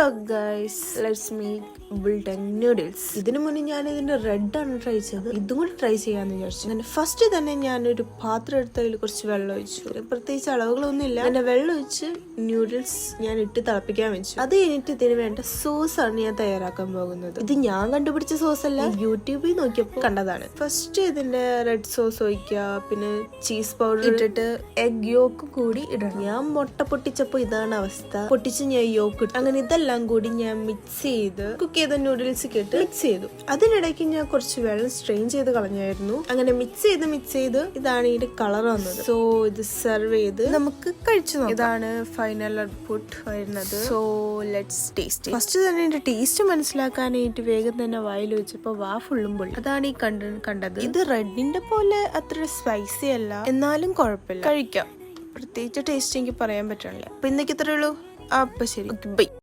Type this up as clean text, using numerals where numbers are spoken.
Hello guys, let's make ബുൾട്ടൻ noodles. ഇതിനു മുന്നേ ഞാൻ ഇതിന്റെ റെഡ് ആണ് ട്രൈ ചെയ്തത്. ഇതും കൂടി ട്രൈ ചെയ്യാന്ന് വിചാരിച്ചു. അങ്ങനെ ഫസ്റ്റ് തന്നെ ഞാനൊരു പാത്രം എടുത്തതിൽ കുറച്ച് വെള്ളം ഒഴിച്ചു. പ്രത്യേകിച്ച് അളവുകളൊന്നും ഇല്ല. അങ്ങനെ വെള്ളം ഒഴിച്ച് നൂഡിൽസ് ഞാൻ ഇട്ട് തിളപ്പിക്കാൻ വെച്ചു. അത് കഴിഞ്ഞിട്ട് ഇതിന് വേണ്ട സോസ് ആണ് ഞാൻ തയ്യാറാക്കാൻ പോകുന്നത്. ഇത് ഞാൻ കണ്ടുപിടിച്ച സോസ് അല്ല, യൂട്യൂബിൽ നോക്കിയപ്പോൾ കണ്ടതാണ്. ഫസ്റ്റ് ഇതിന്റെ റെഡ് സോസ് ഒഴിക്കുക, പിന്നെ ചീസ് പൗഡർ ഇട്ടിട്ട് എഗ് യോക്ക് കൂടി ഇടണം. ഞാൻ മുട്ട പൊട്ടിച്ചപ്പോ ഇതാണ് അവസ്ഥ. പൊട്ടിച്ച് ഞാൻ യോക്ക് ഇട്ടു. അങ്ങനെ ഇതെല്ലാം കൂടി ഞാൻ മിക്സ് ചെയ്ത് കുക്ക് ചെയ്ത നൂഡിൽസ് ഇട്ട് മിക്സ് ചെയ്തു. അതിനിടയ്ക്ക് ഞാൻ കുറച്ച് വെള്ളം സ്ട്രെയിൻ ചെയ്ത് കളഞ്ഞായിരുന്നു. അങ്ങനെ മിക്സ് ചെയ്ത് ഇതാണ് ഇതിന്റെ കളർ വന്നത്. സോ ഇത് സെർവ് ചെയ്ത് നമുക്ക് കഴിച്ചു നോക്കാം. ഇതാണ് ഫൈനൽ ഔട്ട്പുട്ട് വരുന്നത്. So let's taste. ഫസ്റ്റ് തന്നെ ഇതിന്റെ ടേസ്റ്റ് മനസ്സിലാക്കാനായിട്ട് വേഗം തന്നെ വായിൽ വെച്ചപ്പോ വാ ഫുള്ളും പൊള്ളി. അതാണ് ഈ കണ്ടത്. ഇത് റെഡിന്റെ പോലെ അത്ര സ്പൈസി അല്ല, എന്നാലും കുഴപ്പമില്ല, കഴിക്കാം. പ്രത്യേകിച്ച് ടേസ്റ്റ് എനിക്ക് പറയാൻ പറ്റണില്ല. അപ്പൊ ഇന്നേക്ക് ഇത്രേ ഉള്ളൂ. അപ്പൊ ശരി, ബൈ.